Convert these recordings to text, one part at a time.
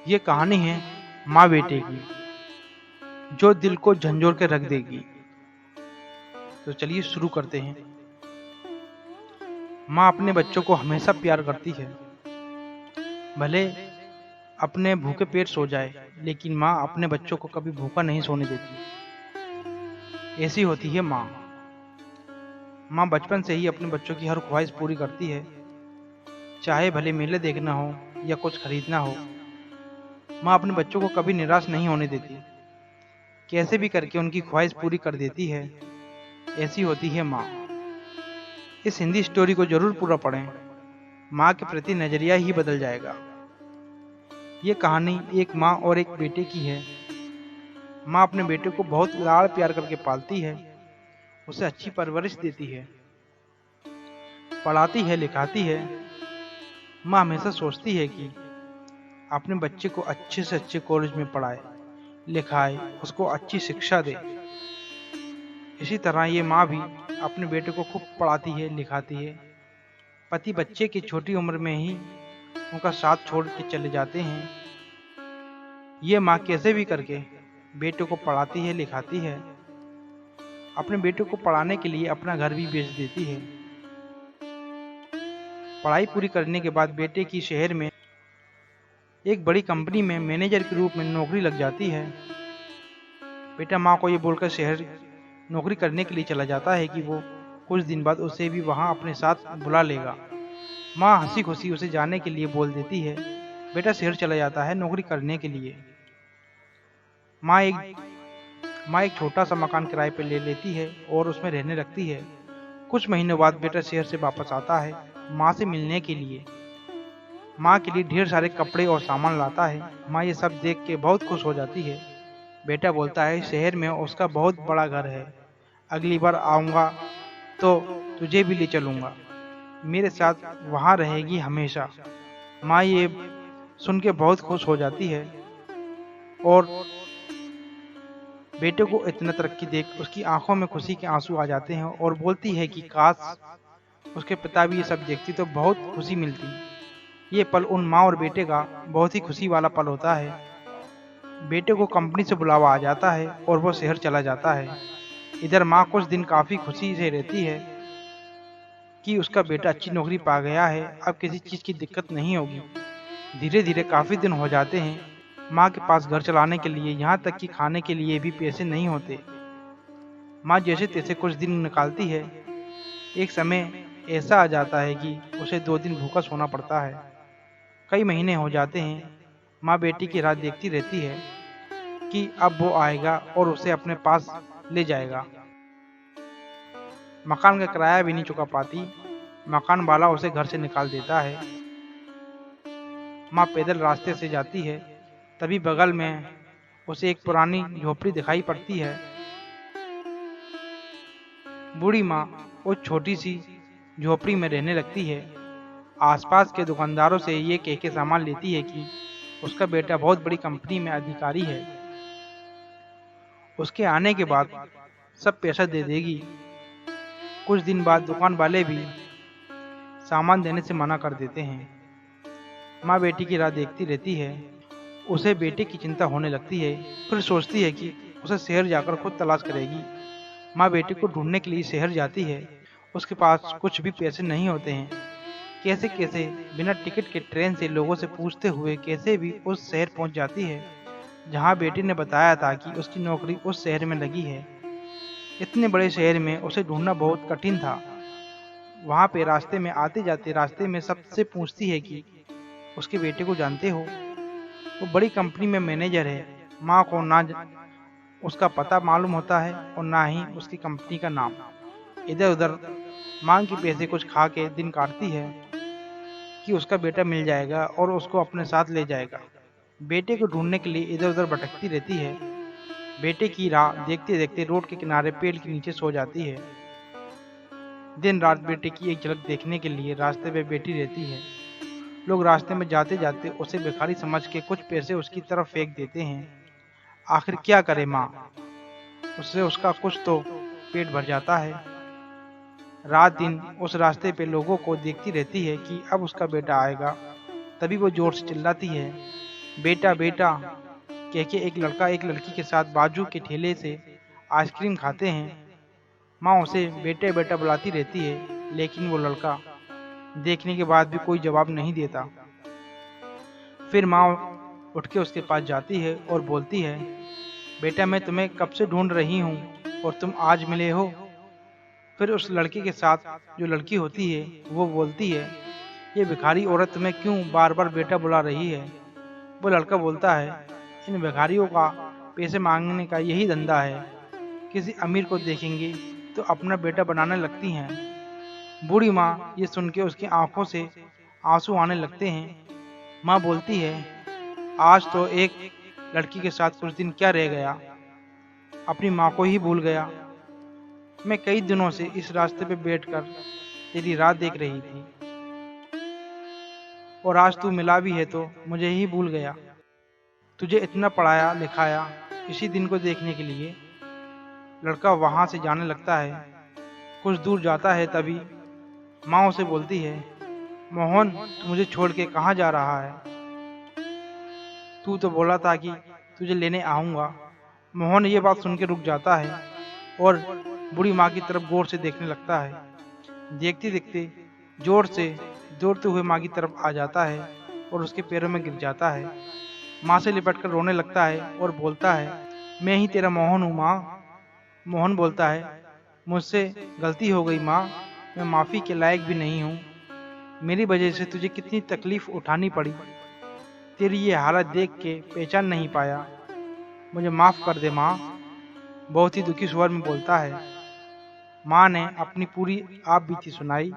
ये कहानी है माँ बेटे की, जो दिल को झंझोर के रख देगी। तो चलिए शुरू करते हैं। माँ अपने बच्चों को हमेशा प्यार करती है, भले अपने भूखे पेट सो जाए, लेकिन माँ अपने बच्चों को कभी भूखा नहीं सोने देती। ऐसी होती है माँ। माँ बचपन से ही अपने बच्चों की हर ख्वाहिश पूरी करती है, चाहे भले मेले देखना हो या कुछ खरीदना हो। माँ अपने बच्चों को कभी निराश नहीं होने देती, कैसे भी करके उनकी ख्वाहिश पूरी कर देती है। ऐसी होती है माँ। इस हिंदी स्टोरी को जरूर पूरा पढ़ें, माँ के प्रति नजरिया ही बदल जाएगा। ये कहानी एक माँ और एक बेटे की है। माँ अपने बेटे को बहुत लाड़ प्यार करके पालती है, उसे अच्छी परवरिश देती है, पढ़ाती है, लिखाती है। माँ हमेशा सोचती है कि अपने बच्चे को अच्छे से अच्छे कॉलेज में पढ़ाए, लिखाए, उसको अच्छी शिक्षा दे। इसी तरह ये माँ भी अपने बेटे को खूब पढ़ाती है, लिखाती है। पति बच्चे की छोटी उम्र में ही उनका साथ छोड़ के चले जाते हैं। ये माँ कैसे भी करके बेटे को पढ़ाती है, लिखाती है। अपने बेटे को पढ़ाने के लिए अपना घर भी बेच देती है। पढ़ाई पूरी करने के बाद बेटे की शहर में एक बड़ी कंपनी में मैनेजर के रूप में नौकरी लग जाती है। बेटा माँ को ये बोलकर शहर नौकरी करने के लिए चला जाता है कि वो कुछ दिन बाद उसे भी वहाँ अपने साथ बुला लेगा। माँ हंसी खुशी उसे जाने के लिए बोल देती है। बेटा शहर चला जाता है नौकरी करने के लिए। माँ एक छोटा सा मकान किराए पर ले लेती है और उसमें रहने लगती है। कुछ महीनों बाद बेटा शहर से वापस आता है माँ से मिलने के लिए। माँ के लिए ढेर सारे कपड़े और सामान लाता है। माँ ये सब देख के बहुत खुश हो जाती है। बेटा बोलता है शहर में उसका बहुत बड़ा घर है, अगली बार आऊँगा तो तुझे भी ले चलूँगा, मेरे साथ वहाँ रहेगी हमेशा। माँ ये सुन के बहुत खुश हो जाती है और बेटे को इतना तरक्की देख उसकी आंखों में खुशी के आंसू आ जाते हैं और बोलती है कि काश उसके पिता भी ये सब देखती तो बहुत खुशी मिलती। ये पल उन माँ और बेटे का बहुत ही खुशी वाला पल होता है। बेटे को कंपनी से बुलावा आ जाता है और वो शहर चला जाता है। इधर माँ कुछ दिन काफी खुशी से रहती है कि उसका बेटा अच्छी नौकरी पा गया है, अब किसी चीज की दिक्कत नहीं होगी। धीरे धीरे काफी दिन हो जाते हैं। माँ के पास घर चलाने के लिए, यहाँ तक कि खाने के लिए भी पैसे नहीं होते। माँ जैसे तैसे कुछ दिन निकालती है। एक समय ऐसा आ जाता है कि उसे 2 दिन भूखा सोना पड़ता है। कई महीने हो जाते हैं। माँ बेटी की राह देखती रहती है कि अब वो आएगा और उसे अपने पास ले जाएगा। मकान का किराया भी नहीं चुका पाती, मकान वाला उसे घर से निकाल देता है। माँ पैदल रास्ते से जाती है, तभी बगल में उसे एक पुरानी झोपड़ी दिखाई पड़ती है। बूढ़ी माँ उस छोटी सी झोपड़ी में रहने लगती है। आसपास के दुकानदारों से ये कह के सामान लेती है कि उसका बेटा बहुत बड़ी कंपनी में अधिकारी है, उसके आने के बाद सब पैसा दे देगी। कुछ दिन बाद दुकान वाले भी सामान देने से मना कर देते हैं। माँ बेटी की राह देखती रहती है। उसे बेटे की चिंता होने लगती है। फिर सोचती है कि उसे शहर जाकर खुद तलाश करेगी। माँ बेटे को ढूंढने के लिए शहर जाती है। उसके पास कुछ भी पैसे नहीं होते हैं। कैसे कैसे बिना टिकट के ट्रेन से लोगों से पूछते हुए कैसे भी उस शहर पहुंच जाती है जहां बेटी ने बताया था कि उसकी नौकरी उस शहर में लगी है। इतने बड़े शहर में उसे ढूंढना बहुत कठिन था। वहां पे रास्ते में आते जाते रास्ते में सबसे पूछती है कि उसके बेटे को जानते हो, वो बड़ी कंपनी में मैनेजर है। माँ को ना उसका पता मालूम होता है और ना ही उसकी कंपनी का नाम। इधर उधर मांग के पैसे कुछ खा के दिन काटती है कि उसका बेटा मिल जाएगा और उसको अपने साथ ले जाएगा। बेटे को ढूंढने के लिए इधर उधर भटकती रहती है। बेटे की राह देखते देखते रोड के किनारे पेड़ के नीचे सो जाती है। दिन रात बेटे की एक झलक देखने के लिए रास्ते में बैठी रहती है। लोग रास्ते में जाते जाते उसे भिखारी समझ के कुछ पैसे उसकी तरफ फेंक देते हैं। आखिर क्या करे माँ, उससे उसका कुछ तो पेट भर जाता है। रात दिन उस रास्ते पे लोगों को देखती रहती है कि अब उसका बेटा आएगा। तभी वो जोर से चिल्लाती है, बेटा बेटा कह के एक लड़का एक लड़की के साथ बाजू के ठेले से आइसक्रीम खाते हैं। माँ उसे बेटे बेटा बुलाती रहती है, लेकिन वो लड़का देखने के बाद भी कोई जवाब नहीं देता। फिर माँ उठ के उसके पास जाती है और बोलती है, बेटा मैं तुम्हें कब से ढूंढ रही हूँ और तुम आज मिले हो। फिर उस लड़के के साथ जो लड़की होती है वो बोलती है, ये भिखारी औरत तुम्हें क्यों बार बार बेटा बुला रही है। वो लड़का बोलता है, इन भिखारियों का पैसे मांगने का यही धंधा है, किसी अमीर को देखेंगे तो अपना बेटा बनाने लगती हैं। बूढ़ी माँ ये सुन के उसकी आंखों से आंसू आने लगते हैं। माँ बोलती है, आज तो एक लड़की के साथ कुछ दिन क्या रह गया, अपनी माँ को ही भूल गया। मैं कई दिनों से इस रास्ते पे बैठकर तेरी राह देख रही थी और आज तू मिला भी है तो मुझे ही भूल गया। तुझे इतना पढ़ाया लिखाया इसी दिन को देखने के लिए। लड़का वहां से जाने लगता है। कुछ दूर जाता है तभी माँ उसे बोलती है, मोहन तू मुझे छोड़ के कहाँ जा रहा है, तू तो बोला था कि तुझे लेने आऊँगा। मोहन ये बात सुन के रुक जाता है और बूढ़ी माँ की तरफ गौर से देखने लगता है। देखते देखते जोर से दौड़ते हुए माँ की तरफ आ जाता है और उसके पैरों में गिर जाता है। माँ से लिपट कर रोने लगता है और बोलता है, मैं ही तेरा मोहन हूँ माँ। मोहन बोलता है, मुझसे गलती हो गई माँ, मैं माफ़ी के लायक भी नहीं हूँ। मेरी वजह से तुझे कितनी तकलीफ उठानी पड़ी, तेरी ये हालत देख के पहचान नहीं पाया, मुझे माफ़ कर दे माँ। बहुत ही दुखी स्वर में बोलता है। माँ ने अपनी पूरी आप बीती सुनाई।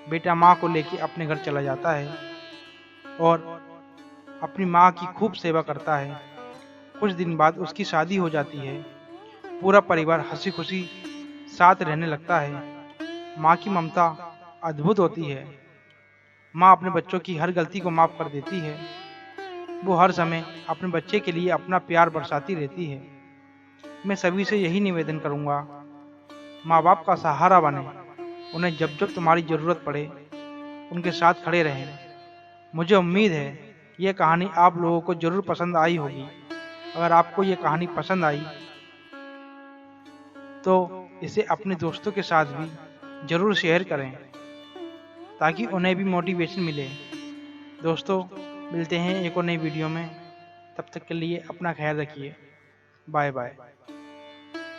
बेटा माँ को लेके अपने घर चला जाता है और अपनी माँ की खूब सेवा करता है। कुछ दिन बाद उसकी शादी हो जाती है। पूरा परिवार हंसी खुशी साथ रहने लगता है। माँ की ममता अद्भुत होती है। माँ अपने बच्चों की हर गलती को माफ कर देती है। वो हर समय अपने बच्चे के लिए अपना प्यार बरसाती रहती है। मैं सभी से यही निवेदन करूँगा, माँ बाप का सहारा बने, उन्हें जब जब तुम्हारी ज़रूरत पड़े उनके साथ खड़े रहें। मुझे उम्मीद है ये कहानी आप लोगों को ज़रूर पसंद आई होगी। अगर आपको ये कहानी पसंद आई तो इसे अपने दोस्तों के साथ भी ज़रूर शेयर करें ताकि उन्हें भी मोटिवेशन मिले। दोस्तों मिलते हैं एक और नई वीडियो में, तब तक के लिए अपना ख्याल रखिए। Bye bye.